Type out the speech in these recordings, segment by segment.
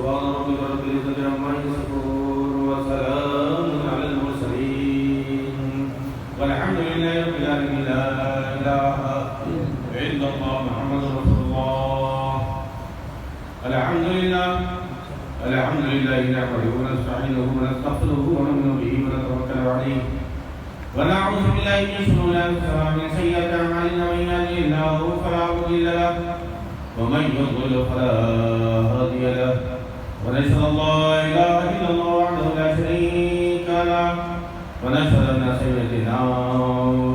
سبحان ربك رب العزة عما يصفون وسلام على المرسلين والحمد لله رب العالمين لا إله إلا الله محمد رسول الله الحمد لله نحمده ونستعينه ونستغفره ونؤمن به ونتوكل عليه ونعوذ بالله من شرور أنفسنا ومن سيئات أعمالنا من يهده الله فلا مضل له ومن يضلل فلا هادي له ونشهد أن لا إله إلا الله وحده لا شريك له ونشهد أن سيدنا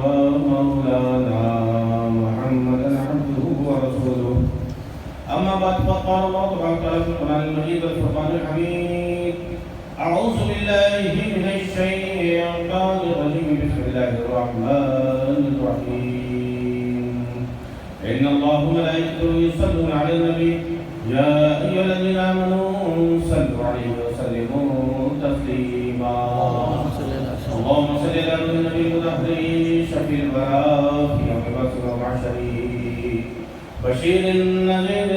ومولانا محمدا عبده ورسوله أما بعد فقال الله تبارك وتعالى في القرآن المجيد والفرقان الحميد أعوذ بالله من الشيطان الرجيم بسم الله الرحمن الرحيم إن الله وملائكته يصلون على النبي يا أيها الذين آمنوا صلوا عليه وسلموا تسليما اللهم صل على النبي المطهر شفيع الورى في يوم البعث والمحشر بشير النذير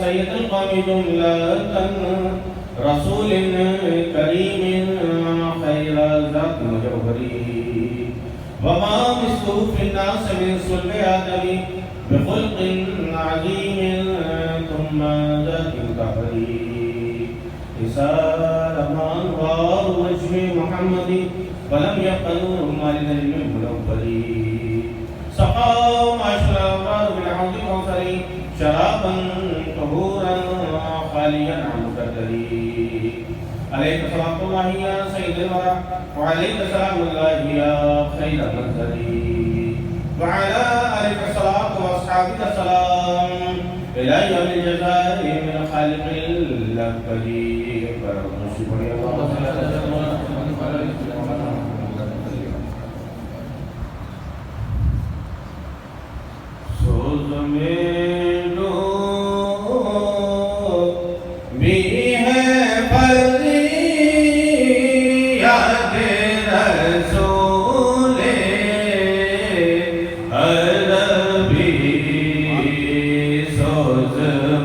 سيد القوم جملة رسول كريم خير ذات جوهري وما مثله في الناس من صلب آدم بخلق عظيم ثم ذات كبري رسالة أنوار وجه محمد ولم يبق نور ما لنجم منور سقاهم عشر أمراض بالحوض الكوثري شرابا طهورا خاليا عن مكدري عليك صلاة الله يا سيد الورى وعليك سلام الله يا خير منزلي وعلى آلك الصلاة وأصحابك السلام إلى يوم الجزاء من الخالق الأكبر سوز میں بھی ہے فریاد رسول عربی سوز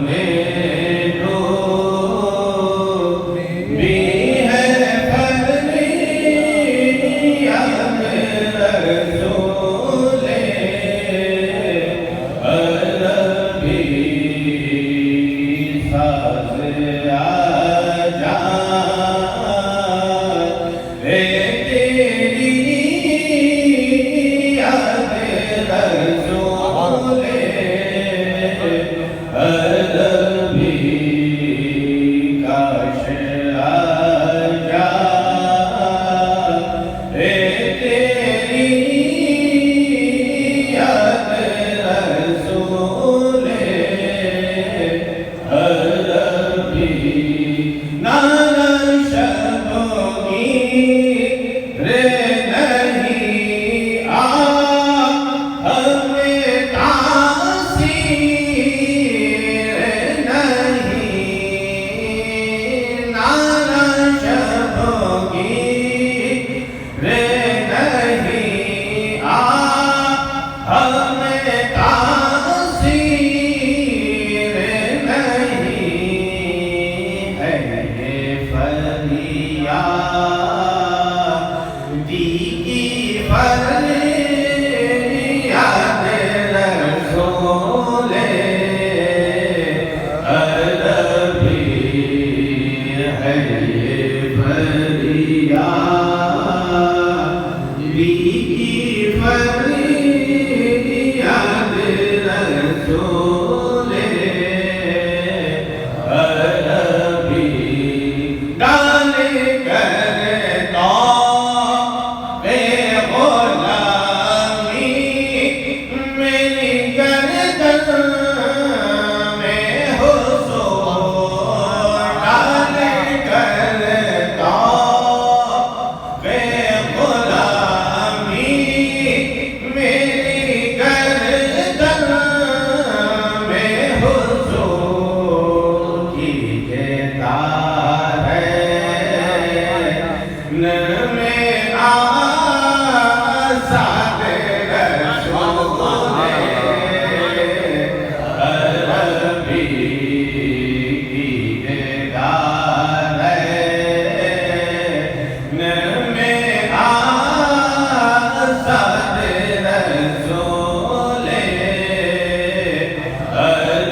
میں بھی ہے فریاد رسول عربی ساز آجا اے تیری یاد رسول عربی کاش آجا اے تیری یاد رسول عربی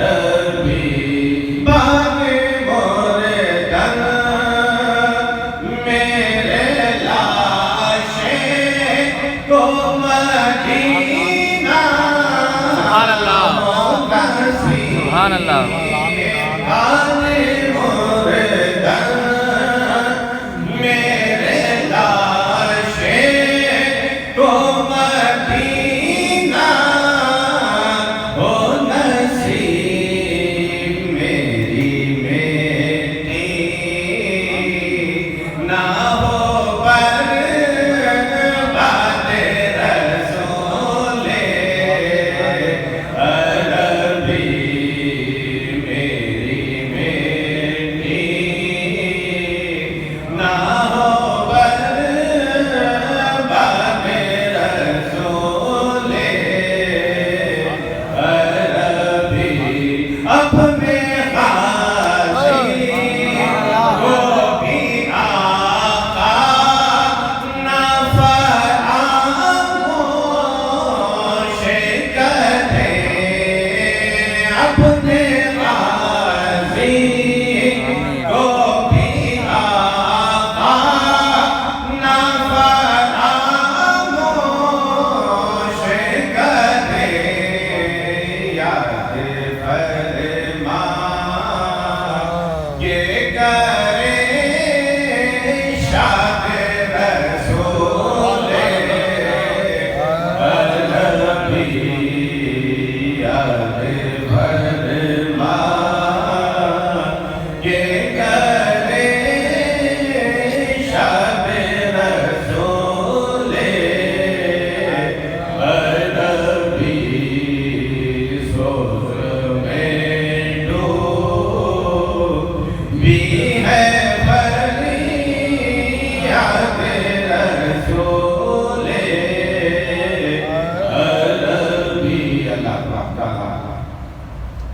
ربی باغ مردن میرے لاشیں کو مدینہ سبحان اللہ سبحان اللہ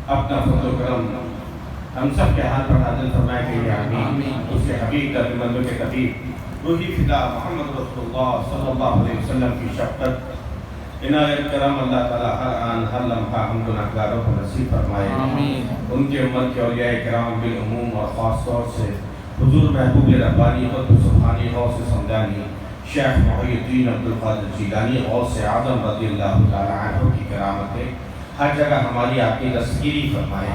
اپنا فضل و کرم ہم سب کے حال پر نازل فرمائے کہ آمین. اس کے حبیب در مندوں کے طبیب روحی فدا محمد رسول اللہ صلی اللہ علیہ وسلم کی شفقت عنایت کرم اللہ تعالیٰ ہر آن ہر لمحہ ہم گناہگاروں کو نصیب فرمائے. ان کے امت کے اولیاء کرام بالعموم اور خاص طور سے حضور محبوب ربانی قطب سبحانی غوث سمدانی شیخ محی الدین عبدالقادر جیلانی غوث اعظم رضی اللہ تعالیٰ عنہ کی کرامتیں ہر جگہ ہماری آپ کی تذکیری فرمائے.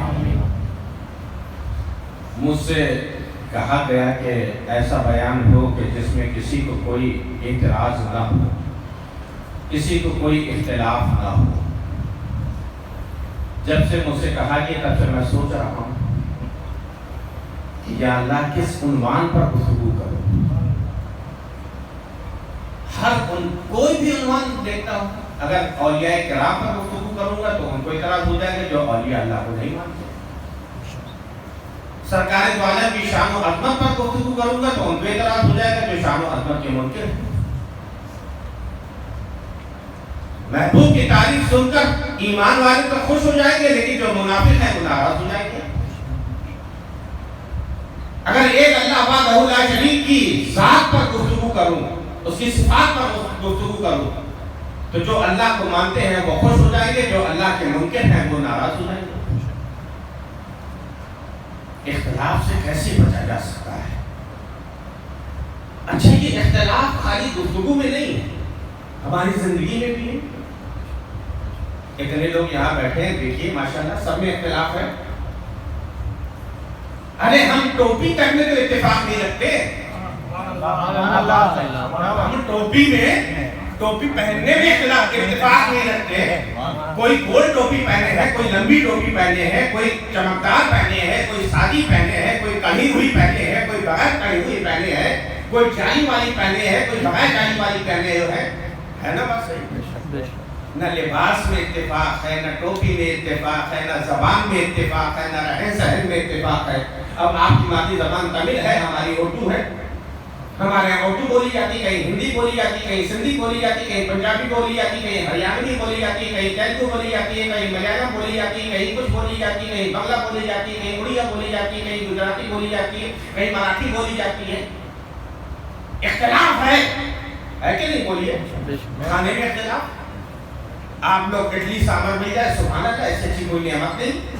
مجھ سے کہا گیا کہ ایسا بیان ہو کہ جس میں کسی کو کوئی اعتراض نہ ہو, کسی کو کوئی اختلاف نہ ہو. جب سے مجھ سے کہا گیا تب سے میں سوچ رہا ہوں کہ یا اللہ کس عنوان پر گفتگو کروں. کوئی بھی عنوان دیکھتا ہوں, اگر اولیاء کرام پر گفتگو کروں گا تو ان کو اعتراض ہو جائے گا جو اولیاء اللہ کو نہیں مانتے. سرکار دو عالم کی شان و عظمت پر گفتگو کروں گا تو ان کو اعتراض ہو جائے گا جو شان و عظمت کے منکر ہیں. محبوب کی تعریف سن کر ایمان والے تو خوش ہو جائیں گے لیکن جو منافق ہیں وہ ناراض ہو جائیں گے. اگر ایک اللہ وحدہ لا شریک کی ذات پر گفتگو کروں, اس کی صفات پر گفتگو کروں تو جو اللہ کو مانتے ہیں وہ خوش ہو جائیں گے, جو اللہ کے منکر ہیں وہ ناراض ہو جائیں گے. اختلاف سے کیسے بچا جا سکتا ہے؟ اچھا یہ اختلاف خالی گفتگو میں نہیں ہے, ہماری زندگی میں بھی ہے. اتنے لوگ یہاں بیٹھے ہیں, دیکھیے ماشاءاللہ سب میں اختلاف ہے. ارے ہم ٹوپی تک میں تو اتفاق نہیں رکھتے. ہم ٹوپی پہننے میں اتفاق نہیں رکھتے. کوئی گول ٹوپی پہنے ہے, کوئی لمبی ٹوپی پہنے ہے, کوئی چمکدار پہنے ہے, کوئی سادی پہنے ہے, کوئی کڑھی ہوئی پہنے ہے, کوئی بغیر کڑھی ہوئی پہنے ہے, کوئی جالی والی پہنے ہے, کوئی بغیر جالی والی پہنے ہے نا. بات صحیح. نہ لباس میں اتفاق ہے, نہ ٹوپی میں اتفاق ہے, نہ زبان میں اتفاق ہے, نہ رہن سہن میں اتفاق ہے. اب آپ کی مادری زبان تمل ہے, ہماری اردو ہے. ہمارے یہاں اردو بولی جاتی, کہیں ہندی بولی جاتی, کہیں سندھی بولی جاتی, کہیں پنجابی بولی جاتی, کہیں ہریانوی بولی جاتی, کہیں تیلگو بولی جاتی ہے, کہیں ملیالم بولی جاتی, کہیں کچھ بولی جاتی, کہیں بنگلہ بولی جاتی, کہیں اڑیا بولی جاتی, کہیں گجراتی بولی جاتی ہے, کہیں مراٹھی بولی جاتی ہے. اختلاف ہے کہ نہیں بولیے؟ کھانے میں اختلاف. آپ لوگ اڈلی سانبر مل جائے, سبحان اللہ, ایسی اچھی کوئی نعمت نہیں.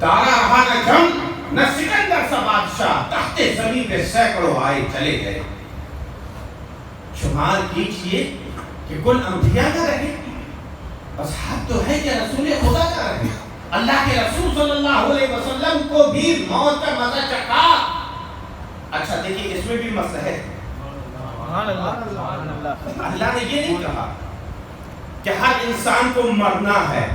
دارا رہا نہ جنگ نہ سکندر سا بادشاہ، تخت زمین پہ سینکڑوں آئے چلے گئے۔ شمار کیجئے کہ کل انبیاء نہ رہے، بس حد تو ہے کہ رسول خدا نہ رہے۔ اللہ کے رسول صلی اللہ علیہ وسلم کو بھی موت کا مزہ چکھا۔ اچھا دیکھیں اس میں بھی مسئلہ ہے، اللہ نے یہ نہیں کہا کہ ہر انسان کو مرنا ہے۔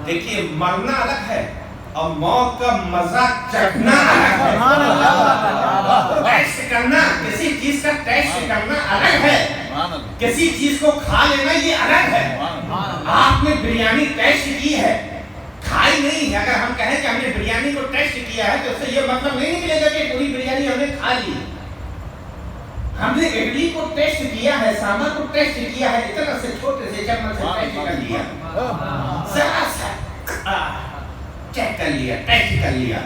دیکھیے مرنا الگ ہے اور موت کا مزہ چکھنا الگ ہے۔ ٹیسٹ کرنا، کسی چیز کا ٹیسٹ کرنا الگ ہے، کسی چیز کو کھا لینا یہ الگ ہے۔ آپ نے بریانی ٹیسٹ کی ہے، کھائی نہیں ہے۔ اگر ہم کہیں کہ ہم نے بریانی کو ٹیسٹ کیا ہے تو اس سے یہ مطلب نہیں نکلے گا کہ پوری بریانی ہم نے کھا لی۔ ہم نے اڈلی کو ٹیسٹ کیا ہے، سامر کو ٹیسٹ کیا ہے، اتنا سے چھوٹے سے چمچ سے ٹیسٹ کر لیا، ذرا سا چیک کر لیا، ٹیسٹ کر لیا۔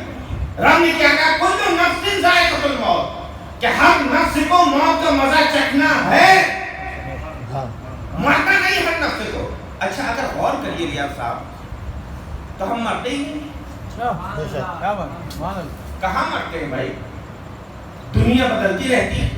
رب نے کیا کہا کل نفس ذائقۃ الموت، کہ ہر نفس کو موت کا مزہ چکھنا ہے، مرنا نہیں ہر نفس کو۔ اچھا اگر غور کریے ریاض صاحب تو ہم مرتے ہی نہیں۔ کہاں مرتے ہیں بھائی؟ دنیا بدلتی رہتی ہے،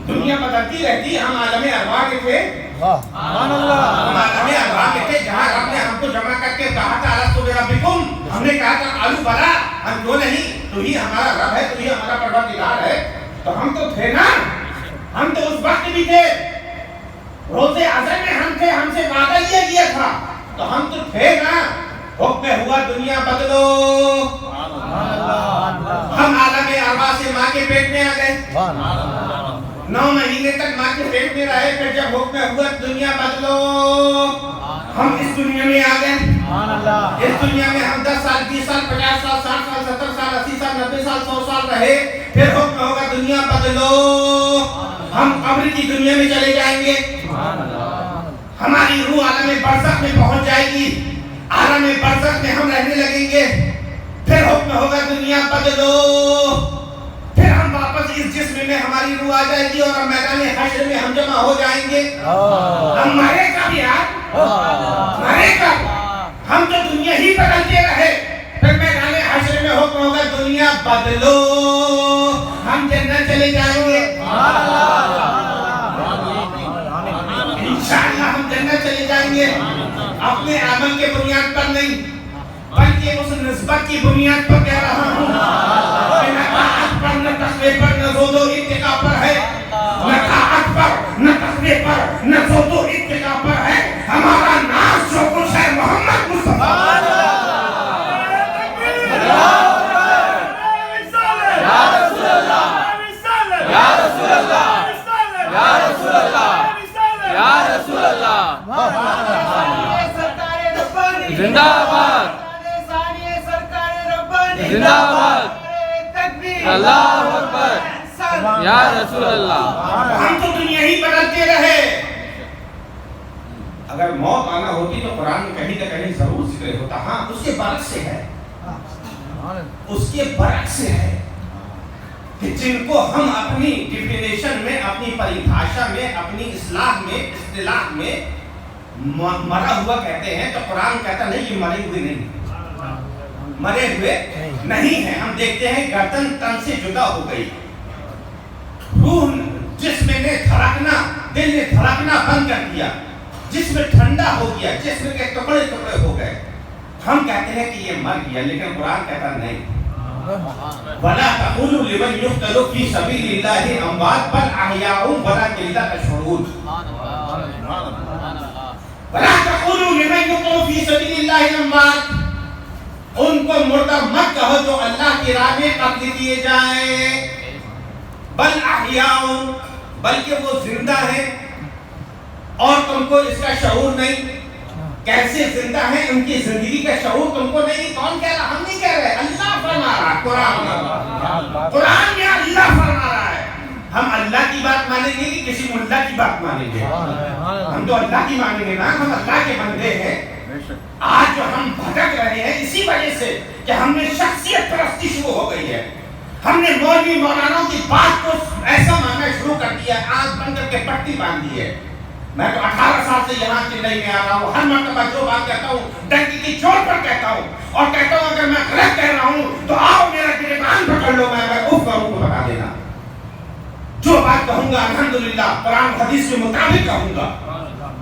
دنیا بدلتی رہتی ہے۔ ہم عالم ارواح کے تھے، ہم عالم ارواح کے تھے جہاں رب نے ہم کو جمع کر کے کہا تھا الستو بربکم، ہم نے کہا تھا قالوا بلی، ہم کیوں نہیں، تو ہی ہمارا رب ہے، تو ہی ہمارا پروردگار ہے۔ تو ہم تو تھے نا، ہم تو اس وقت بھی تھے، روز ازل میں ہم تھے، ہم سے وعدہ لیا گیا تھا، تو ہم تو تھے نا۔ حکم ہوا دنیا بدلو، ہم عالم ارواح سے ماں کے پیٹ میں آ گئے، 9 مہینے تک ماں کے پیٹ میں رہے، پھر جب حکم ہوا دنیا بدلو، ہم اس دنیا میں آ گئے۔ اس دنیا میں ہم 10 سال 20 سال 50 سال 60 سال 70 سال 80 سال 90 سال 100 سال رہے، پھر حکم ہوگا دنیا بدلو، ہم قبر کی دنیا میں چلے جائیں گے، ہماری روح عالم برزخ میں پہنچ جائے گی، عالم برزخ میں ہم رہنے لگیں گے، پھر حکم ہوگا دنیا بدلو، پھر ہم واپس اس جسم میں ہماری روح آ جائے گی اور میدان حشر میں ہم جمع ہو جائیں گے۔ ہم مرے کب یار، مرے کب؟ ہم تو دنیا ہی بدلتے رہے، پھر میدان حشر میں حکم ہوگا دنیا بدلو، ہم جنت چلے جائیں گے، انشاءاللہ ہم جنت چلے جائیں گے، اپنے عمل کے بنیاد پر نہیں بلکہ اس نسبت کی بنیاد پر کہہ رہا ہوں کہ نہ طاعت پر نہ تقوی پر نہ زہد و اتقاء پر ہے، نہ طاعت پر نہ تقوی پر نہ زہد و اتقاء پر ہے، ہمارا ناز جو کچھ ہے محمد مصطفیٰ۔ زندہ باد، زندہ باد، اللہ اکبر، یا رسول اللہ۔ ہم تو دنیا ہی بدلتے رہے۔ اگر موت آنا ہوتی تو قرآن میں کہیں نہ کہیں ضرور ذکر ہوتا۔ ہاں اس کے برعکس سے ہے، اس کے برعکس سے ہے کہ جن کو ہم اپنی ڈیفینیشن میں، اپنی پریبھاشا میں، اپنی اصلاح میں، اصطلاح میں مرا ہوا کہتے ہیں، تو قرآن کہتا نہیں یہ مرے ہوئے نہیں، مرے ہوئے نہیں ہیں۔ ہم دیکھتے ہیں گردن تن سے جدا ہو گئی، روح جسم نے دھڑکنا، دل نے دھڑکنا بند کر دیا، جسم ٹھنڈا ہو گیا، جسم کے ٹکڑے ٹکڑے ہو گئے۔ ہم کہتے ہیں کہ یہ مر گیا، لیکن قرآن کہتا نہیں، وَلَا تَقُولُوا لِمَنْ يُقْتَلُ فِي سَبِيلِ اللَّهِ أَمْوَاتٌ بَلْ أَحْيَاءٌ وَلَكِنْ لَا تَشْعُرُونَ۔ وَلَا تَقُولُوا لِمَنْ يُقْتَلُ فِي سَبِيلِ اللَّهِ أَمْوَاتٌ، ان کو مردہ مت کہو جو اللہ کی راہ میں قتل کیے جائیں، بل احیاء، بلکہ وہ زندہ ہیں اور تم کو اس کا شعور نہیں۔ کیسے زندہ ہیں؟ ان کی زندگی کا شعور تم کو نہیں۔ کون کہہ رہا؟ ہم نہیں کہہ رہے، اللہ فرما رہا ہے، قرآن میں اللہ فرما رہا ہے۔ ہم اللہ کی بات مانیں گے کہ کسی ملا کی بات مانیں گے؟ ہم تو اللہ کی مانیں گے نا، ہم اللہ کے بندے ہیں۔ آج جو ہم بھٹک رہے ہیں اسی وجہ سے کہ ہم نے شخصیت پرستی شروع ہو گئی ہے، ہم نے مولوی مولانوں کی بات کو ایسا ماننا شروع کر دیا، آنکھ بند کر کے پٹی باندھ دی ہے۔ میں تو 18 سال سے یہاں چنئی میں آ رہا ہوں، ہر مرتبہ جو بات کہتا ہوں ڈنکی کی چوٹ پر کہتا ہوں، اور کہتا ہوں اگر میں غلط کہہ رہا ہوں تو آؤ میرا گریبان پکڑ لو، میں اف کروں تو بتا دینا. جو بات کہوں گا الحمدللہ قرآن حدیث کے مطابق کہوں گا.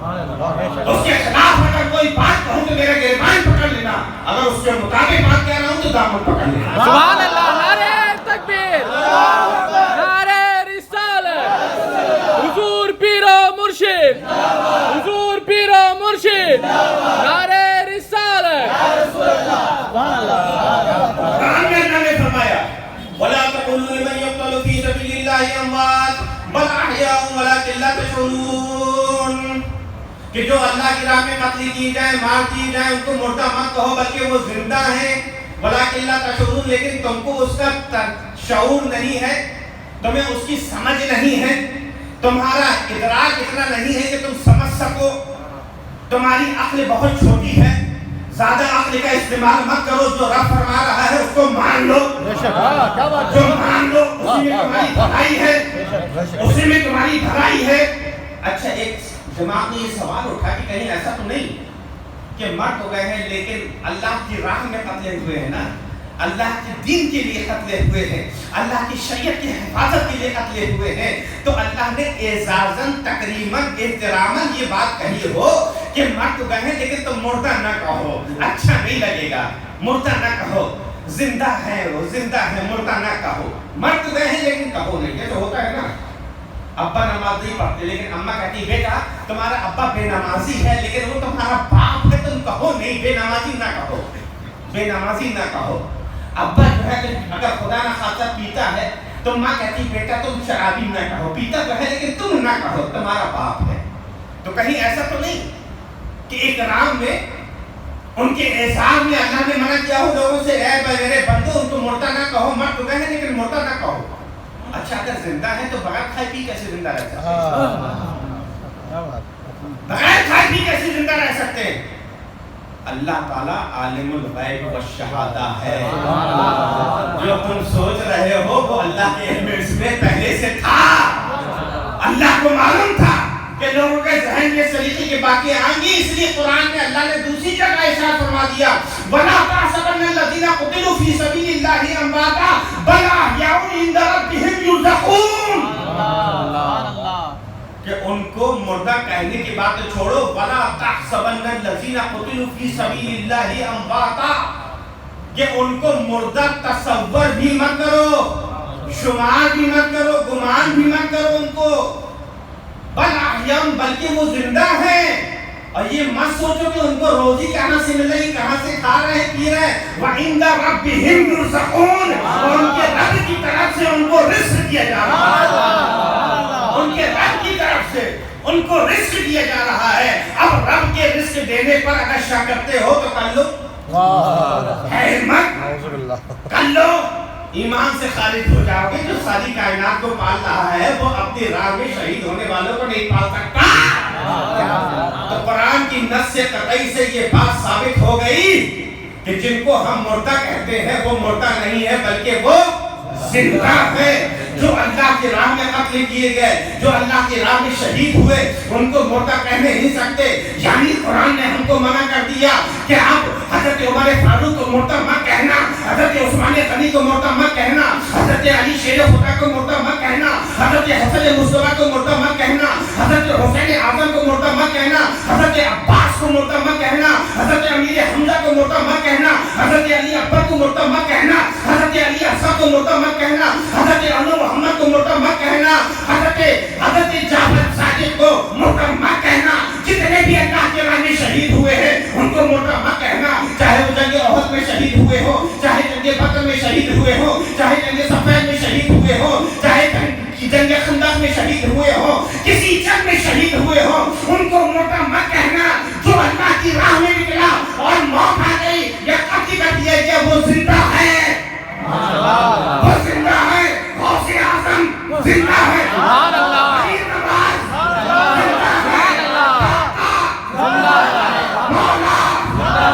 اس کے خلاف اگر کوئی بات کہوں تو میرا گریبان پکڑ لینا، اگر اس کے مطابق بات کہہ رہا ہوں تو دامن پکڑ لینا. سبحان اللہ. نعرہ تکبیر، نعرہ رسالت، حضور پیر و مرشد، حضور پیر و مرشد، نعرہ رسالت. قرآن میں اللہ نے فرمایا وَلَا تَقُولُوا لِمَنْ يُقْتَلُ فِي سَبِيلِ اللَّهِ أَمْوَاتٌ بَلْ أَحْيَاءٌ وَلَكِنْ لَا تَشْعُرُونَ، کہ جو اللہ کی راہ میں قتل کی جائیں، مار دی جائیں، ان کو مردہ مت کہو بلکہ وہ زندہ ہیں. وَلَكِنْ لَا تَشْعُرُونَ، لیکن تم کو اس کا شعور نہیں ہے، تمہیں اس کی سمجھ نہیں ہے، تمہارا ادراک اتنا نہیں ہے کہ تم سمجھ سکو، تمہاری عقل بہت چھوٹی ہے. زیادہ عقل کا استعمال مت کرو، جو رب فرما رہا ہے اس کو مان لو، جو مان لو اسی میں تمہاری بھلائی ہے، اسی میں تمہاری بھلائی ہے. اچھا ایک دماغ میں یہ سوال اٹھا کہ کہیں ایسا تو نہیں کہ مر تو گئے ہیں لیکن اللہ کی راہ میں قتلے ہوئے ہیں نا، اللہ کے دین کے لیے قتلے ہوئے ہیں، اللہ کی شریعت کی حفاظت کے لیے قتلے ہوئے ہیں، تو اللہ نے اعزازاً تکریماً احتراماً یہ بات کہی ہو کہ مر تو گئے ہیں لیکن تم مردہ نہ کہو، اچھا نہیں لگے گا. مردہ نہ کہو، زندہ ہے وہ، زندہ ہے، مردہ نہ کہو. مر تو گئے ہیں لیکن کہو نہیں. یہ تو ہوتا ہے نا، ابا نماز نہیں پڑھتے لیکن اماں کہتی بیٹا تمہارا ابا بے نمازی ہے لیکن وہ تمہارا باپ ہے، تم کہو نہیں، بے نمازی نہ کہو، بے نمازی نہ کہو. ابا جو ہے اگر خدا نہ خاصہ پیتا ہے تو ماں کہتی بیٹا تم شرابی نہ کہو، پیتا تو ہے لیکن تم نہ کہو، تمہارا باپ ہے. تو کہیں ایسا تو نہیں کہ اکرام میں، ان کے احسان میں اللہ نے منع کیا ہو لوگوں سے اے میرے بندو ان کو مردہ نہ کہو، مر تو گئے ہیں لیکن مردہ نہ کہو. اچھا اگر زندہ ہے تو بغیر کھائے پی کیسے زندہ رہ سکتے ہیں؟ بغیر کھائے پی کیسے زندہ رہ سکتے ہیں؟ اللہ تعالیٰ عالم الغیب والشہادہ ہے. جو تم سوچ رہے ہو وہ اللہ کے علم اس میں پہلے سے تھا. اللہ کو معلوم تھا کہ لوگوں کے ذہن میں سلیقے کی باتیں آئیں گی، اس لیے قرآن میں اللہ نے دوسری جگہ ارشاد فرما دیا وَلَا تَحْسَبَنَّ الَّذِينَ قُتِلُوا فِي سَبِيلِ اللَّهِ أَمْوَاتًا بَلْ أَحْيَاءٌ عِندَ رَبِّهِمْ يُرْزَقُونَ. کہ ان کو مردہ کہنے کی بات چھوڑو، وَلَا تَحْسَبَنَّ الَّذِينَ قُتِلُوا فِي سَبِيلِ اللَّهِ أَمْوَاتًا، کہ ان کو مردہ تصور بھی مت کرو، شمار بھی مت کرو، گمان بھی مت کرو ان کو. بل احیاء، بلکہ وہ زندہ ہیں. اور یہ مت سوچو کہ ان کو روزی کہاں سے مل رہی، کہاں سے کھا رہے ہیں، پی رہے ہیں. وَعِندَ رَبِّهِمْ يُرْزَقُونَ، اور ان کے رب کی طرف سے ان کو رزق دیا جا رہا ہے، ان کے رب کی طرف سے ان کو رزق دیا جا رہا ہے. اب رب کے رزق دینے پر اگر شک کرتے ہو تو کر لو، ہے ہمت کر لو، ایمان سے خارج ہو جاؤ گے. جو ساری کائنات کو پال رہا ہے وہ اپنی راہ میں شہید ہونے والوں کو نہیں پال سکتا. تو قرآن کی نص سے قطعی سے یہ بات ثابت ہو گئی کہ جن کو ہم مردہ کہتے ہیں وہ مردہ نہیں ہے بلکہ وہ زندہ ہے. جو اللہ کی راہ میں قتل کیے گئے، جو اللہ کی راہ میں شہید ہوئے، ان کو مردہ کہنے نہیں سکتے. یعنی قرآن نے ہم کو منع کر دیا کہ آپ حضرت عمر فاروق کو مردہ مت کہنا، حضرت عثمان غنی کو مردہ مت کہنا، حضرت علی شیر خدا کو مردہ مت کہنا، حضرت حسن مصطفیٰ کو مردہ مت کہنا، حضرت حسین اعظم کو مردہ مت کہنا، حضرت عباس کو مردہ مت کہنا، حضرت امیر حمزہ کو مردہ مت کہنا، حضرت علی اکبر کو مردہ مت کہنا، حضرت علی اصغر کو مردہ مت کہنا، حضرت انو محمد کو مردہ مت کہنا، حضرت جعفر صادق کو مردہ مت کہنا. جتنے بھی اللہ کے راہ میں شہید ہوئے ہیں ان کو مردہ مت کہنا، چاہے وہ جنگ احد میں شہید ہوئے ہو، چاہے جنگ بدر میں شہید ہوئے ہو، چاہے جنگ صفین میں شہید ہوئے ہو، چاہے جنگ خندق میں شہید ہوئے ہو، کسی جنگ میں شہید ہوئے ہو، ان کو مردہ مت کہنا. جو اللہ کی راہ میں نکلا اور موت آ گئی یا قتل کر دیا گیا وہ زندہ ہے، وہ زندہ ہے. غوث اعظم زندہ ہے، سبحان اللہ، زندہ ہے، مولا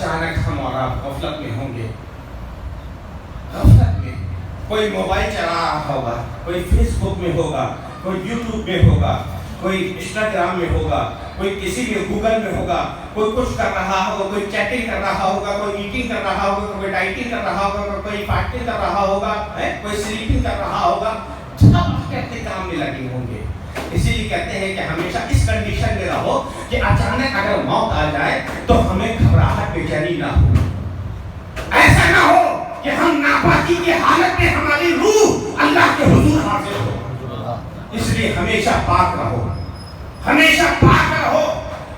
اچانک ہم اور آپ غفلت میں ہوں گے. غفلت میں کوئی موبائل چلا رہا ہوگا, کوئی فیس بک میں ہوگا, کوئی یوٹیوب میں ہوگا, کوئی انسٹاگرام میں ہوگا, کوئی کسی بھی گوگل میں ہوگا, کوئی کچھ کر رہا ہوگا, کوئی چیٹنگ کر رہا ہوگا, کوئی ایٹنگ کر رہا ہوگا, کوئی ڈائٹنگ کر رہا ہوگا, کوئی فاسٹنگ کر رہا ہوگا, کوئی سلیپنگ کر رہا ہوگا. سب اپنے کام میں لگے ہوں گے. اسی لیے کہتے ہیں کہ ہمیشہ اس کنڈیشن میں رہو کہ اچانک اگر موت آ جائے تو ہمیں گھبراہٹ بے چینی نہ ہو. ایسا نہ ہو کہ ہم ناپاکی کی حالت میں ہماری روح اللہ کے حضور حاضر ہو. اس لیے ہمیشہ پاک رہو, ہمیشہ پاک رہو.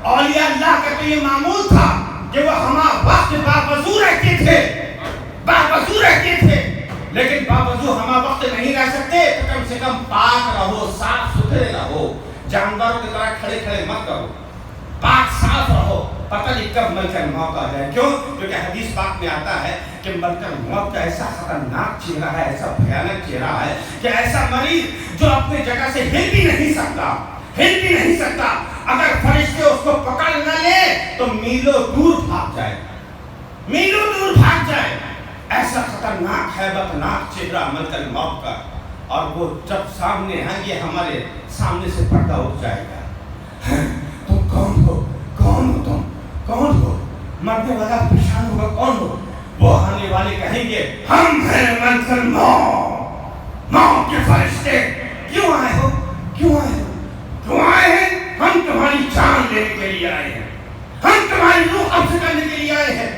اولیاء اللہ کا تو یہ معمول تھا کہ وہ ہمارا وقت باوضو رہتے تھے, باوضو رہتے تھے. لیکن باوضو ہما وقت نہیں رہ سکتے تو کم سے کم پاک رہو, صاف ستھرے رہو. جانوروں کی طرح کھڑے کھڑے مت کرو, پاک صاف رہو. پتہ نہیں کب ملکہ موت آ جائے. کیوں؟ کیونکہ حدیث پاک میں آتا ہے کہ ملکہ موت کا ایسا خطرناک چہرہ ہے, ایسا بھیانک چہرہ ہے کہ ایسا مریض جو اپنی جگہ سے ہل بھی نہیں سکتا, ہل بھی نہیں سکتا. اگر فرشتے اس کو پکڑ نہ لے تو میلوں دور بھاگ جائے, میلوں دور بھاگ جائے. ایسا خطرناک ہیبتناک چہرہ ملکہ موت کا. اور وہ جب سامنے آئیں گے ہمارے سامنے سے پردہ اٹھ جائے گا. تم کون ہو, کون ہو تم, کون ہو؟ مرنے والا پریشان ہوگا, کون ہو؟ وہ آنے والے کہیں گے ہم ہیں ملکہ موت, موت کے فرشتے. کیوں آئے ہو, کیوں آئے ہو, کیوں آئے ہیں؟ ہم تمہاری جان لینے کے لیے آئے ہیں, ہم تمہاری روح قبض کرنے کے لیے آئے ہیں.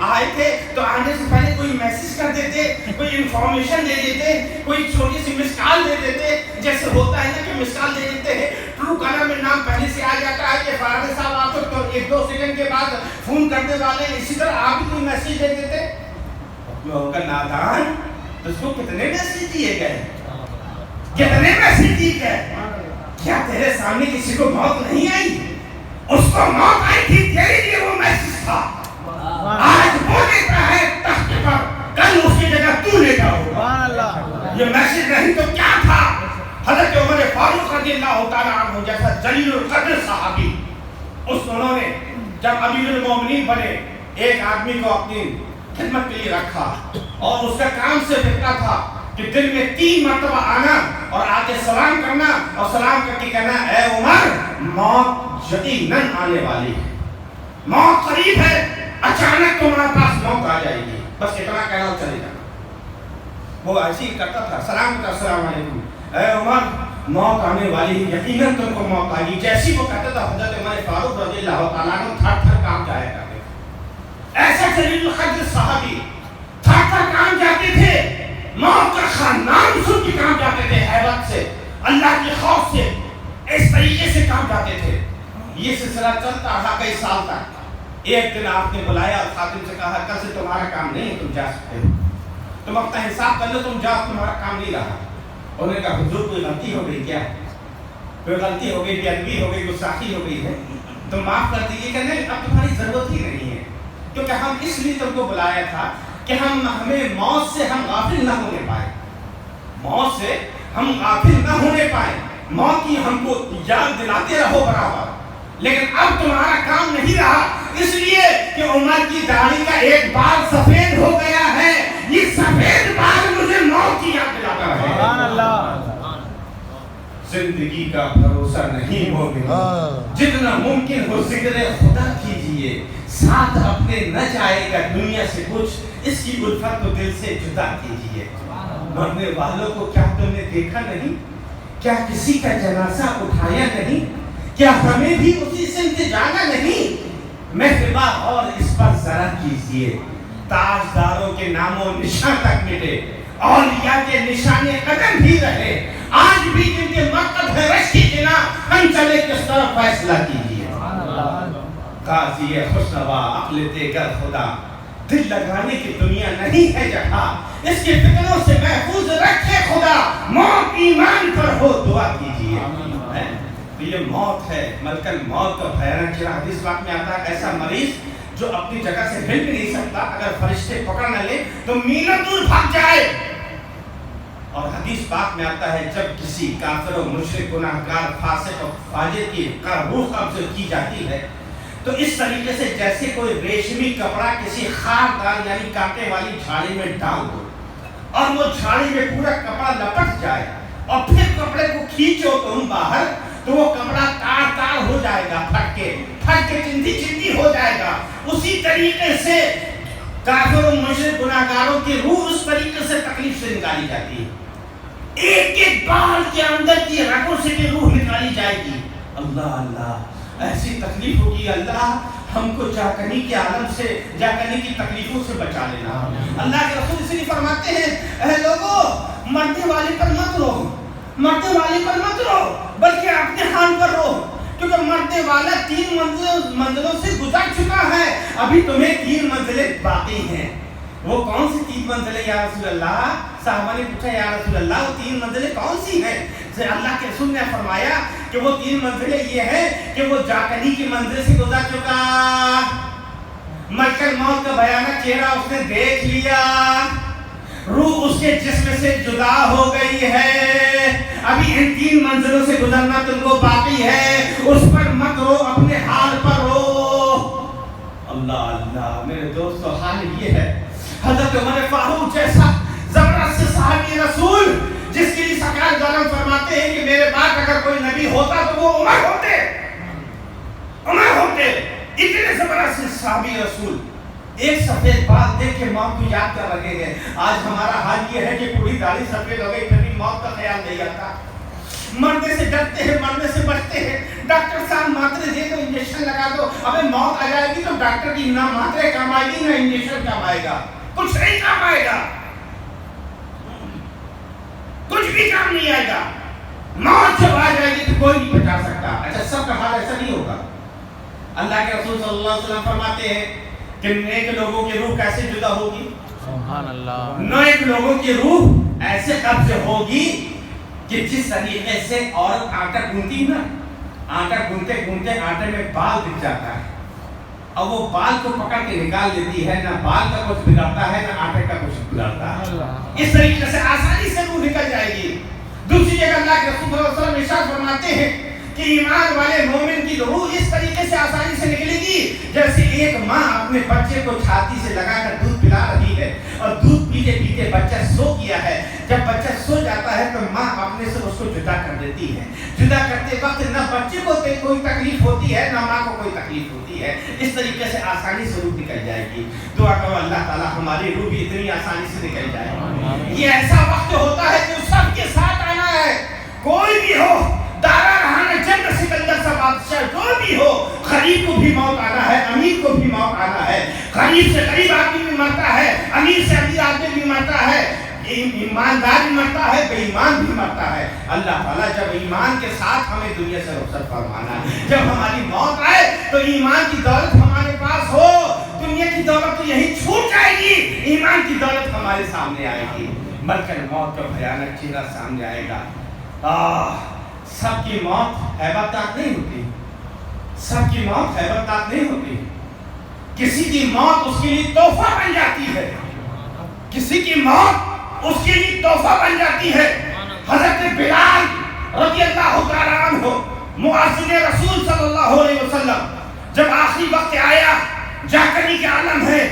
آئے تھے تو آنے سے پہلے کوئی میسج کر دیتے, کوئی انفارمیشن دے دیتے, کوئی چھوٹی سی مس کال دے دیتے. جیسے ہوتا ہے نا کہ مس کال دے دیتے ہیں, ٹرو کالر میں نام پہلے سے آ جاتا ہے کہ فلانے صاحب آپ کو 1-2 سیکنڈ کے بعد فون کرنے والے ہیں. اسی طرح آپ بھی کوئی میسج دے دیتے. لوگوں کا نادان, تو اس کو کتنے میسج دیے گئے, کتنے میسج دیے گئے. کیا تیرے سامنے کسی کو موت نہیں آئی؟ اس کو موت آئی تھی, تیرے لیے وہ میسج تھا. آج وہ لیتا ہے تخت پر, کل اس کی جگہ تو لیتا ہوگا. یہ میسج نہیں تو کیا تھا؟ حضرت عمر فاروق رضی اللہ تعالیٰ عنہ جیسا جلیل القدر صحابی, انہوں نے جب امیر المومنین بنے ایک آدمی کو اپنی خدمت کے لیے رکھا اور اس کا کام سے بہتا تھا کہ دن میں 3 مرتبہ آنا اور آ کے سلام کرنا اور سلام کر کے کہنا اے عمر موت یقیناً آنے والی ہے, موت قریب ہے, اچانک تمہارے پاس موت آ جائے گی. بس اتنا کہنا اور چلے جانا. وہ ایسے ہی کرتا تھا, سلام کرتا, السلام علیکم, اے عمر موت آنے والی ہے, یقیناً تم کو موت آئے گی. جیسی وہ کہتا تھا حضرت عمر فاروق رضی اللہ تعالیٰ عنہ تھر تھر کام جایا کرتے تھے. ایسا جلیل القدر صحابی تھر تھر کام جاتے تھے, موت کا خاندان سن کے کام جاتے تھے, حیبت سے, اللہ کے خوف سے, اس طریقے سے کام جاتے تھے. یہ سلسلہ چلتا رہا کئی سال تک. ایک دن آپ نے بلایا اور خادم سے کہا کل سے تمہارا کام نہیں ہے, تم جا سکتے ہو, تم اپنا حساب کر لو, تم جاؤ, تمہارا کام نہیں رہا. انہوں نے کہا حضور کوئی غلطی ہو گئی کیا, کوئی غلطی ہو گئی, بے ادبی ہو گئی, گستاخی ہو گئی ہے, تم معاف کر دیجیے. کہ نہیں, اب تمہاری ضرورت ہی نہیں ہے, کیونکہ ہم اس لیے تم کو بلایا تھا کہ ہمیں موت سے ہم غافل نہ ہونے پائے, موت سے ہم غافل نہ ہونے پائے. موت کی ہم کو یاد دلاتے رہو برابر. لیکن اب تمہارا کام نہیں رہا, اس لیے کہ عمر کی داڑھی کا ایک بال سفید ہو گیا ہے, یہ سفید بال مجھے موت کی یاد دلاتا ہے. سبحان اللہ. زندگی کا بھروسہ نہیں ہوگا, جتنا ممکن ہو ذکر خدا کیجئے, ساتھ اپنے نہ جائے گا دنیا سے کچھ, اس کی الفت کو دل سے جدا کیجئے. مرنے والوں کو کیا تم نے دیکھا نہیں, کیا کسی کا جنازہ اٹھایا نہیں, کیا ہمیں بھی اسی سمت جانا نہیں؟ محربا اور اس پر ذرا کیجئے, تاجداروں کے نام و نشان تک مٹے, اولیاء کے نشان قدم بھی رہے. آج بھی جن کے مقصد ہے رش کی جنا, ہم چلے کس طرف فیصلہ کیجئے. قاضی خوشنوا عقل دے کر خدا, دل لگانے کی دنیا نہیں ہے جہاں, اس کے فتنوں سے محفوظ رکھے خدا, موت ایمان پر ہو دعا کیجئے. تو یہ موت ہے, ملکہ موت کا بھیانک چہرہ. حدیث پاک میں آتا ہے ایسا مریض جو اپنی جگہ سے ہل بھی نہیں سکتا, اگر فرشتے پکڑ نہ لے تو میلوں دور بھاگ جائے. اور حدیث پاک میں آتا ہے جب کسی کافر و مشرک گناہگار فاسق و فاجر کی روح قبض کی جاتی ہے تو اس طریقے سے جیسے کوئی ریشمی کپڑا کسی خاردار یعنی کانٹے والی جھاڑی میں ڈال دو اور وہ جھاڑی میں پورا کپڑا لپٹ جائے اور پھر کپڑے کو کھینچو تم باہر تو وہ کپڑا تار تار ہو جائے گا، پھٹ کے چندی چندی ہو جائے گا. اسی طریقے سے کافر و مشرک گناہگاروں کی روح اس طریقے سے تکلیف سے نکالی جاتی ہے. ایک ایک بال کے اندر کی رگوں سے بھی روح نکالی جائے گی. اللہ اللہ ایسی تکلیف ہوگی. اللہ ہم کو جاکنی کے عالم سے، جاکنی کی تکلیفوں سے بچا لینا. اللہ کے رسول اس لیے فرماتے ہیں اے لوگو مرنے والے پر مت رو، مرنے والے پر مت رو بلکہ اپنے حال پر رو، کیونکہ مرنے والا 3 منزلوں سے گزر چکا ہے، ابھی تمہیں 3 منزلیں باقی ہیں. وہ کون سی 3 منزلیں یا رسول اللہ؟ صحابہ نے پوچھا یا رسول اللہ وہ 3 منزلیں کون سی ہیں؟ اللہ کے رسول نے فرمایا کہ وہ 3 منزلیں یہ ہیں کہ وہ جاکنی کی منزل سے گزر چکا، ملکل موت کا بھیانک چہرہ اس نے دیکھ لیا، روح اس کے جسم سے جدا ہو گئی ہے، ابھی ان 3 منزلوں سے گزرنا تم کو باقی ہے، اس پر مت رو، اپنے حال پر رو. اللہ اللہ میرے دوستو حال یہ ہے حضرت عمر فاروق جیسا زبردست صحابی رسول جس کے لیے سرکار دو عالم فرماتے ہیں کہ میرے بعد اگر کوئی نبی ہوتا تو وہ عمر ہوتے، عمر ہوتے. اتنے زبردست صحابی رسول ایک سفید بال دیکھ کے موت کو یاد کر رہے ہیں. آج ہمارا حال یہ ہے کہ پوری داڑھی سفید ہو گئی پھر بھی موت کا خیال نہیں آتا، مرنے سے ڈرتے ہیں، مرنے سے بچتے ہیں. ڈاکٹر صاحب ماترے دے دو، انجیکشن لگا دو، ابے موت آ جائے گی تو ڈاکٹر کی نہ ماترے کام آئے گی نہ انجیکشن کام آئے گا، کچھ نہیں کام آئے گا، کچھ بھی کام نہیں آئے گا. موت جب آ جائے گی تو کوئی نہیں بچا سکتا. اچھا سب کا حال ایسا نہیں ہوگا. اللہ کے رسول صلی اللہ علیہ وسلم فرماتے ہیں کہ نیک لوگوں کی روح کیسے جدا ہوگی؟ سبحان اللہ. نیک لوگوں کی روح ایسے قبض ہوگی کہ جس طریقے سے عورت آٹا گونتی نا، آٹا گونتے گونتے آٹے میں بال دکھ جاتا ہے اور وہ بال کو پکڑ کے نکال دیتی ہے، نہ بال کا کچھ بگڑتا ہے نہ آٹے کا کچھ بگڑتا ہے. اس طریقے سے آسانی سے روح نکل جائے گی. دوسری جگہ اللہ کے رسول صلی اللہ علیہ وسلم ارشاد فرماتے ہیں کہ ایمان والے مومن کی روح اس طریقے سے آسانی سے نکلے گی جیسے ایک ماں اپنے بچے کو چھاتی سے لگا کر دودھ پلا رہی ہے اور دودھ پیتے پیتے بچہ سو گیا ہے. جب بچہ سو جاتا ہے تو ماں اپنے سے اس کو جدا کر دیتی ہے. جدا کرتے وقت نہ بچے کو کوئی تکلیف ہوتی ہے نہ ماں کو کوئی تکلیف ہوتی ہے. اس طریقے سے آسانی سے روح نکل جائے گی. دعا کرو اللہ تعالیٰ ہماری روح بھی اتنی آسانی سے نکل جائے. یہ ایسا وقت ہوتا ہے جو سب کے ساتھ آنا ہے، کوئی بھی ہو، دارا رہانا جنگ سکندر سا بادشاہ جو بھی ہو، غریب کو بھی موت آنا ہے، امیر کو بھی موت آنا ہے. غریب سے غریب آدمی بھی مرتا ہے، امیر سے امیر آدمی بھی مرتا ہے، ایماندار بھی مرتا ہے، بے ایمان بھی مرتا ہے. اللہ تعالیٰ جب ایمان کے ساتھ ہمیں دنیا سے رخصت فرمانا ہے، جب ہماری موت آئے تو ایمان کی دولت ہمارے پاس ہو. دنیا کی دولت تو یہی چھوٹ جائے گی، ایمان کی دولت ہمارے سامنے آئے گی. ملکل موت کا بھیانک چہرہ سامنے آئے گا. سب کی موت ہیبتناک نہیں ہوتی، سب کی موت ہیبتناک نہیں ہوتی. کسی کی موت اس کے لیے تحفہ بن جاتی ہے، کسی کی موت اس کے لیے تحفہ بن جاتی ہے. حضرت بلال رضی اللہ تعالیٰ عنہ مؤذن رسول صلی اللہ علیہ وسلم جب آخری وقت آیا، جاکنی کے عالم ہے،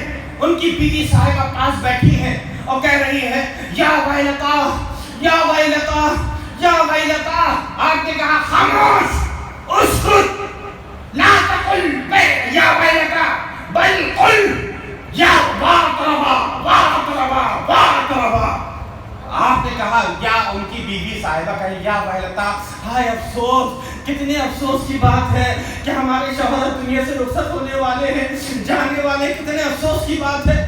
ان کی بیوی صاحبہ پاس بیٹھی ہیں اور کہہ رہی ہے یا ویلتا یا ویلتا یا ویلتا. آپ نے کہا خاموش، اسکت، لا تقل یا ویلتا بل قل یا واطربا واطربا واطربا. آپ نے کہا یا ان کی بیوی صاحبہ کہے یا ویلتا، ہائے افسوس، کتنے افسوس کی بات ہے کہ ہمارے شوہر دنیا سے رخصت ہونے والے ہیں، جانے والے. کتنے افسوس کی بات ہے.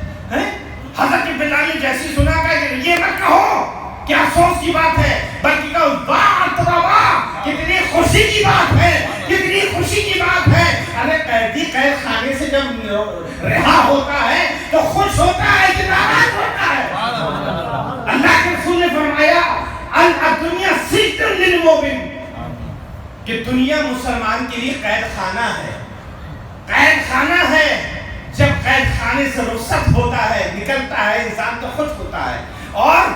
حضرت بلال نے جیسی سنا کہ یہ مت کہو کہ افسوس کی بات ہے، بلکہ کہو واطربا، کتنی خوشی کی بات ہے، کتنی خوشی کی بات ہے. ارے قیدی قید خانے سے جب رہا ہوتا ہے تو خوش ہوتا ہے کہ ناراض ہوتا ہے. اللہ کے رسول نے فرمایا الدنیا سجن للمؤمن، کہ دنیا مسلمان کے لیے قید خانہ ہے، قید خانہ ہے. جب قید خانے سے رخصت ہوتا ہے، نکلتا ہے، انسان تو خوش ہوتا ہے. اور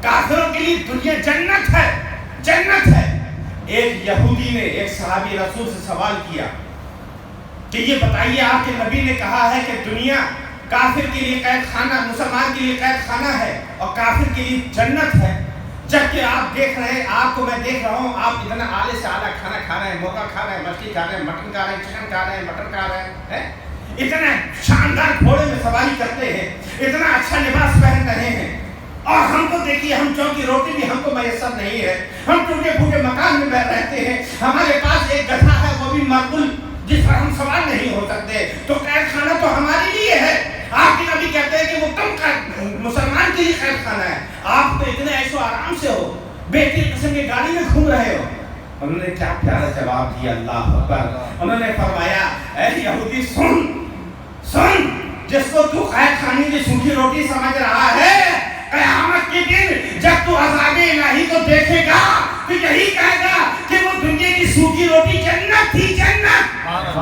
کافروں کے لیے دنیا جنت ہے، جنت ہے. ایک یہودی نے ایک صحابی رسول سے سوال کیا کہ یہ بتائیے آپ کے نبی نے کہا ہے کہ دنیا کافر کے لیے قید خانہ، مسلمان کے لیے قید خانہ ہے اور کافر کے لیے جنت ہے، جبکہ آپ دیکھ رہے ہیں، آپ کو میں دیکھ رہا ہوں، آپ اتنا اعلیٰ سے اعلیٰ کھانا کھا رہے ہیں، مرغا کھا رہے ہیں، مچھلی کھا رہے ہیں، مٹن کھا رہے ہیں، چکن کھا رہے ہیں، مٹن کھا رہے ہیں، اتنا شاندار گھوڑے میں سواری کرتے ہیں، اتنا اچھا لباس پہن رہے ہیں، اور ہم کو دیکھیے، ہم چوکی روٹی بھی ہم کو میسر نہیں ہے، ہم ٹوٹے پھوٹے مکان میں رہتے ہیں، ہمارے پاس ایک گدھا ہے وہ بھی مرغول جس پر ہم سوار نہیں ہو سکتے، تو قید خانہ تو ہمارے لیے ہے۔ آپ کے نبی کہتے ہیں کہ وہ کم مسلمان کے لیے قید خانہ ہے، آپ تو اتنے عیش و آرام سے ہو، بہترین قسم کی گاڑی میں گھوم رہے ہو۔ انہوں نے کیا پیارا جواب دیا، اللہ اکبر، انہوں نے فرمایا اے یہودی سن، جس کو تو قید خانے کی سوکھی روٹی سمجھ رہا ہے، قیامت کے دن جب تو عذاب الہی کو دیکھے گا تو یہی کہے گا کہ وہ دنیا کی سوکھی روٹی جنت تھی، جنت،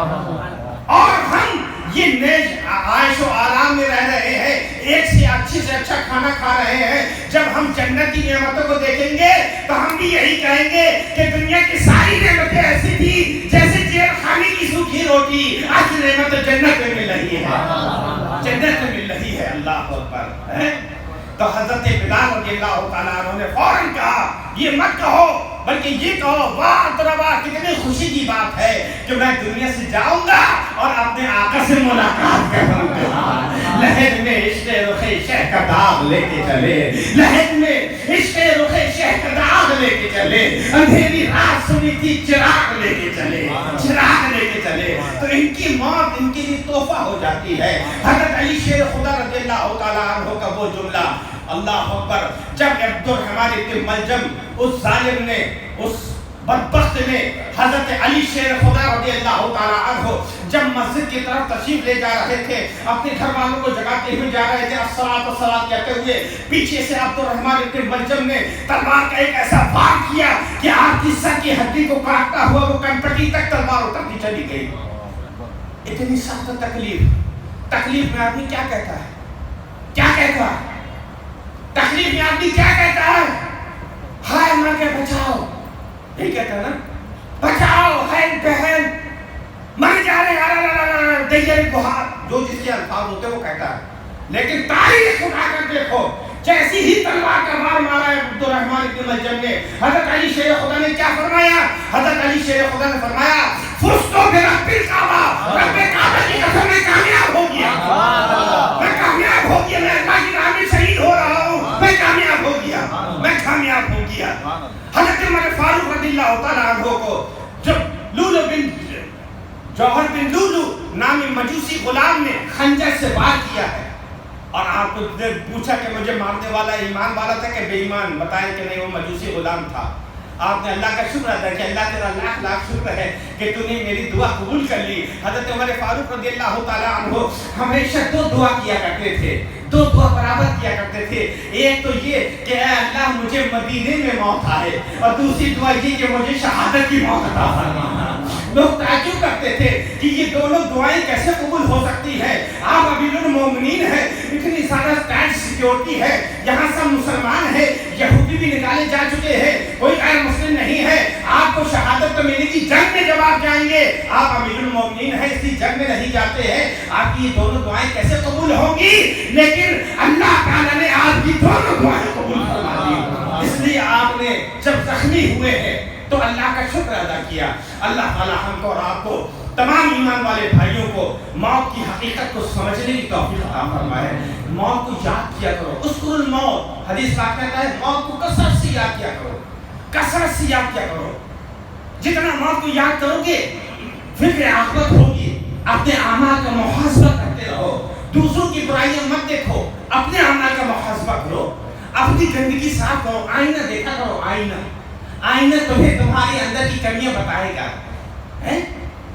اور ہم یہ نیش عائش و آرام میں رہ رہے ہیں، ایک سے اچھے سے اچھا کھانا کھا رہے ہیں۔ جب ہم جنت کی نعمتوں کو دیکھیں گے تو ہم بھی یہی کہیں گے کہ دنیا کی ساری نعمتیں ایسی تھی جیسے جیل خانے کی سوکھی روٹی، آج نعمت جنت میں مل رہی ہے، جنت میں مل رہی ہے، اللہ اکبر۔ تو حضرت بلال رضی اللہ تعالیٰ عنہ نے فوراً کہا یہ مت کہو بلکہ یہ کہو واہ طربا، کتنی خوشی کی بات ہے کہ میں دنیا سے جاؤں گا اور اپنے آقا سے ملاقات کروں گا۔ لہد میں عشق رخ شہ کا داغ لے کے چلے، لہد میں عشق رخ شہ کا داغ لے کے چلے، اندھیری رات سنی تھی چراغ لے کے چلے، چراغ لے کے چلے، تو ان کی موت ان کے لیے تحفہ ہو جاتی ہے۔ حضرت علی شیر خدا رضی اللہ تعالیٰ عنہ کا وہ جملہ، اللہ اکبر، جب عبد الرحمن ابن ملجم اس ظالم نے، اس بدبخت نے حضرت علی شیر خدا رضی اللہ تعالیٰ عنہ جب مسجد کی طرف تشریف لے جا رہے تھے، اپنے گھر والوں کو جگاتے ہوئے جا رہے تھے، الصلاۃ الصلاۃ کہتے ہوئے، پیچھے سے عبد الرحمن ابن ملجم نے تلوار کا ایک ایسا وار کیا کہ آپ کی سر کی ہڈی کو کاٹتا ہوا وہ کنپٹی تک تلوار اترتی چلی گئی۔ اتنی سخت تکلیف میں آدمی کیا کہتا ہے، کیا کہتا ہے، تکلیف میں آدمی کیا کہتا ہے، ہائے ماں کے بچاؤ، یہی کہتا ہے نا، بچاؤ ہے بہن، مر جا رہے دیگر بہار، جو جس کے الفاظ ہوتے وہ کہتا ہے۔ لیکن تاریخ اٹھا کر دیکھو، جیسی ہی تلوار کا وار مارا ہے عبد الرحمن ابن ملجم نے، حضرت علی شیر خدا نے کیا فرمایا، حضرت علی شیر خدا نے فرمایا فستو برب الکعبہ، رب کعبہ کی قسم میں کامیاب ہو گیا، میں کامیاب ہو گیا، میں اللہ کی راہ میں شہید ہو رہا ہوں، میں کامیاب ہو گیا، میں کامیاب ہو گیا۔ حضرت عمر فاروق رضی اللہ تعالیٰ عنہ کو جب لولو بن جوہر بن لولو نامی مجوسی غلام نے خنجر سے وار کیا ہے، اور آپ کو پوچھا کہ مجھے مارنے والا ایمان والا تھا کہ بے ایمان، بتائیں کہ نہیں وہ مجوسی غلام تھا۔ آپ نے اللہ کا شکر ادا کیا، اللہ تیرا لاکھ لاکھ شکر ہے کہ تو نے میری دعا قبول کر لی۔ حضرت عمر فاروق رضی اللہ تعالیٰ عنہ ہمیشہ دو دعا کیا کرتے تھے، دو دعا برابر کیا کرتے تھے، ایک تو یہ کہ اے اللہ مجھے مدینے میں موت آئے، اور دوسری دعا یہ کہ مجھے شہادت کی موت عطا فرما۔ لوگ تعجب کرتے تھے کہ یہ دونوں دعائیں کیسے قبول ہو سکتی ہے، آپ امیر المومنین ہیں، اتنی زیادہ ٹائٹ سیکیورٹی ہے، یہاں سب مسلمان ہیں، یہودی بھی نکالے جا چکے ہیں، کوئی غیر مسلم نہیں ہے، آپ کو شہادت تو ملے گی جنگ میں جب آپ جائیں گے، آپ امیر المومنین ہیں، اسی جنگ میں نہیں جاتے ہیں، آپ کی یہ دونوں دعائیں کیسے قبول ہوں گی؟ لیکن اللہ تعالیٰ نے آپ کی دونوں دعائیں قبول فرما دی، اس لیے آپ نے جب زخمی ہوئے ہیں تو اللہ کا شکر ادا کیا۔ اللہ تعالیٰ ہم کو اور آپ کو، تمام ایمان والے بھائیوں کو موت کی حقیقت کو سمجھنے کی توفیق عطا فرمائے۔ موت کو یاد کیا کرو، اذکر الموت، حدیث پاک کہتا ہے موت کو کثرت سے یاد کیا کرو، کثرت سے یاد کیا کرو۔ جتنا موت کو یاد کرو گے فکر عاقبت ہوگی، اپنے اعمال کا محاسبہ کرتے رہو، دوسروں کی برائیاں مت دیکھو، اپنے اعمال کا محاسبہ کرو، اپنی گندگی صاف کرو، آئینہ دیکھا کرو، آئینہ تمہیں تمہارے اندر کی کمیاں بتائے گا،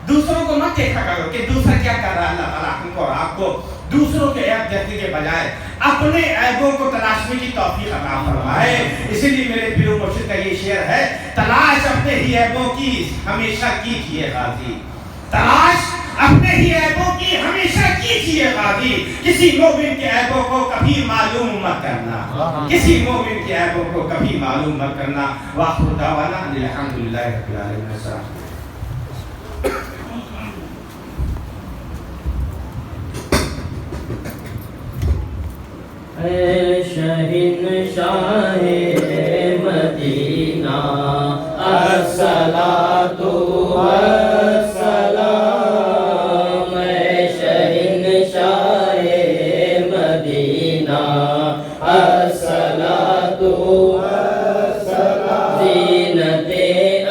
دوسروں کو مت دیکھا کرو کہ دوسرا کیا کر رہا ہے۔ اللہ تعالیٰ ہم کو اور آپ کو دوسروں کے عیب دیکھنے کے بجائے اپنے عیبوں کو تلاشنے کی توفیق عطا فرمائے۔ اسی لیے میرے پیر و مرشد کا یہ شعر ہے، تلاش اپنے ہی عیبوں کی ہمیشہ کیجیے غازی، تلاش اپنے ہی عیبوں کی ہمیشہ کیجیے غازی، کسی مومن کے عیبوں کو کبھی معلوم مت کرنا، کسی مومن کے عیبوں کو کبھی معلوم مت کرنا۔ وآخر دعوانا الحمدللہ رب العالمین۔ اے شہنشاہ مدینہ الصلاۃ والسلام، اے شہنشاہ مدینہ الصلاۃ والسلام، زینت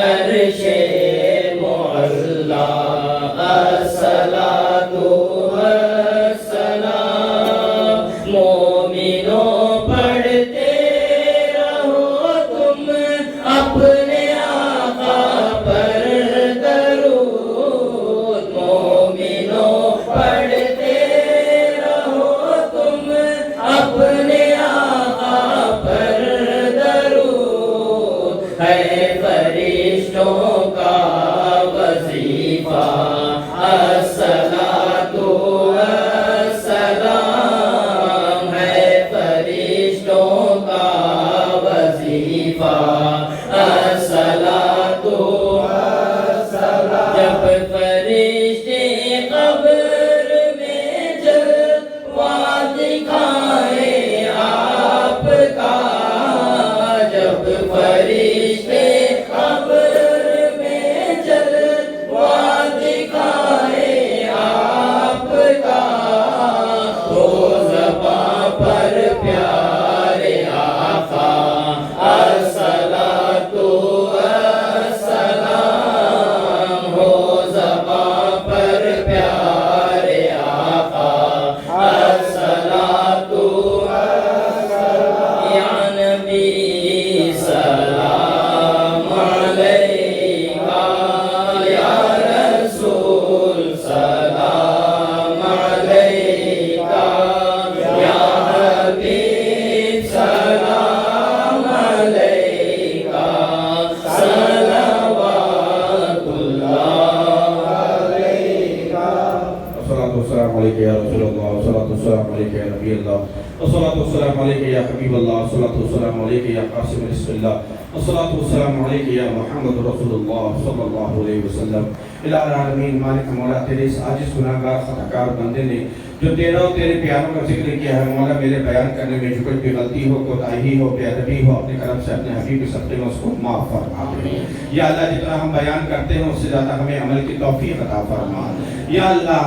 عرش معلا الصلاۃ والسلام، مومنوں پڑھتے رہو تم اپنے آقا پر درود، مومنوں پڑھتے رہو تم اپنے آقا پر درود، ہے فرشتوں کا وظیفہ الصلاۃ والسلام، ہے فرشتوں کا وظیفہ الصلاۃ والسلام، جب فرشتے قبر میں جلوہ دکھائیں آپ کا، جب فرشتے قبر میں جلوہ دکھائیں آپ کا، ہو زباں پر پیارے آقا الصلاۃ والسلام، ہو زباں پر پیارے آقا الصلاۃ والسلام، یا نبی سلام علیکہ، یا رسول سلام علیکہ، یا حبیب سلام علیکہ، صلوات اللہ علیکہ۔ الصلاة والسلام عليك يا رسول الله، والصلاة والسلام عليك يا نبي الله، والصلاة والسلام عليك يا حبيب الله، والصلاة والسلام عليك يا قاسم رزق الله، والصلاة والسلام عليك يا محمد رسول الله صلی اللہ علیہ وسلم۔ الہ العالمین، مالک مولا، تیرے اس عاجز گناہگار خطاکار بندے نے جو تیرے پیاروں کا ذکر کیا ہے، مولا میرے بیان کرنے میں جو کوئی غلطی ہو، کوتاہی ہو، بے ادبی ہو، اپنے کرم سے اپنے حبیب کے صدقے میں اس کو معاف فرما دے۔ یا اللہ، جتنا ہم بیان کرتے ہیں اس سے زیادہ ہمیں عمل کی توفیق عطا فرما۔ یا اللہ،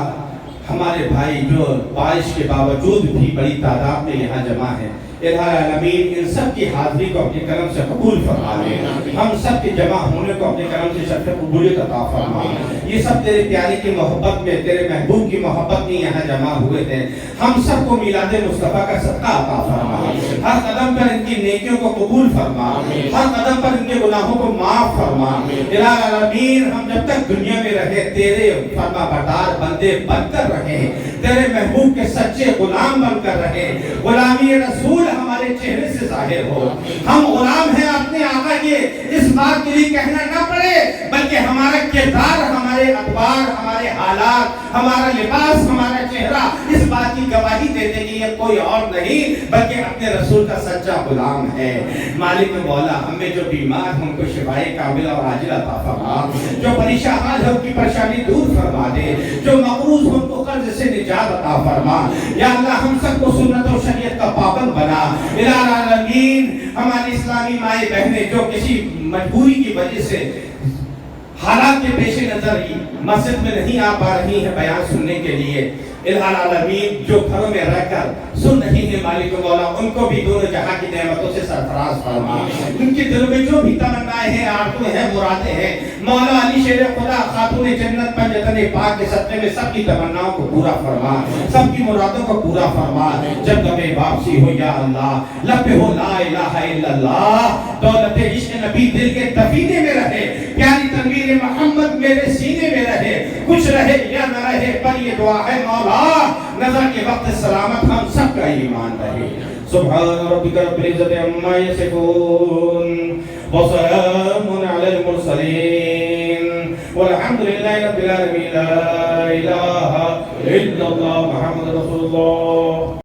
ہمارے بھائی جو بارش کے باوجود بھی بڑی تعداد میں یہاں جمع ہیں، الہ العالمین ان سب کی حاضری کو اپنے کرم سے قبول فرما لے، ہم سب کے جمع ہونے کو اپنے کرم سے شرف قبولیت عطا فرما۔ یہ سب تیرے پیارے کی محبت میں، تیرے محبوب کی محبت میں یہاں جمع ہوئے تھے، ہم سب کو میلاد مصطفیٰ کا صدقہ عطا فرما، ہر قدم پر ان کی نیکیوں کو قبول فرما، ہر قدم پر ان کے گناہوں کو معاف فرما۔ الہ العالمین، ہم جب تک دنیا میں رہے تیرے فرما بردار بندے بن کر رہے، تیرے محبوب کے سچے غلام بن کر رہے، غلامی رسول ہمارے چہرے سے ظاہر ہو۔ ہم غلام ہیں اپنے آقا کے، اس بات کے لیے کہنا نہ پڑے، بلکہ ہمارا کردار، ہمارے اخبار، ہمارے حالات، ہمارا لباس، ہمارا چہرہ اس بات کی گواہی دیتے کہ یہ کوئی اور نہیں بلکہ اپنے رسول کا سچا غلام ہے۔ مالک مولا، ہم میں جو بیمار ہیں ان کو شفائے کاملہ اور عاجل عطا فرما، جو پریشان ہے ان کی پریشانی دور فرما دے، جو مقروض ہیں ان کو قرض سے نجات عطا فرما۔ یا اللہ، ہم سب کو سنت و شریعت کا پابند بنا۔ الہ العالمین، ہماری اسلامی مائیں بہنیں جو کسی مجبوری کی وجہ سے حالات کے پیش نظر ہی مسجد میں نہیں آ پا رہی ہیں بیان سننے کے لیے، الہ العالمین جو گھروں میں رہ کر سن رہی ہیں، مالک مولا ان کو بھی دونوں جہاں کی نعمتوں سے سرفراز فرما۔ ان کے دل میں جو بھی تمنائیں ہیں، آرزویں ہیں، مرادیں ہیں، مولا علی شیر خدا خاتون جنت پنجتن پاک کے صدقے میں سب کی تمناؤں کو پورا فرما، سب کی مرادوں کو پورا فرما۔ جب کبھی واپسی ہو یا اللہ، لب پہ ہو لا الہ الا اللہ، دولت عشق نبی دل کے دفینے میں رہے، پیاری تنویر محمد میرے سینے میں رہے، کچھ رہے یا نہ رہے پر یہ دعا ہے مولا، نظر کے وقت سلامت ہم سب کا ایمان رہے۔ سبحان ربک رب العزت عما یصفون وسلام علی المرسلین والحمد للہ رب العالمین، لا الہ الا اللہ محمد رسول اللہ۔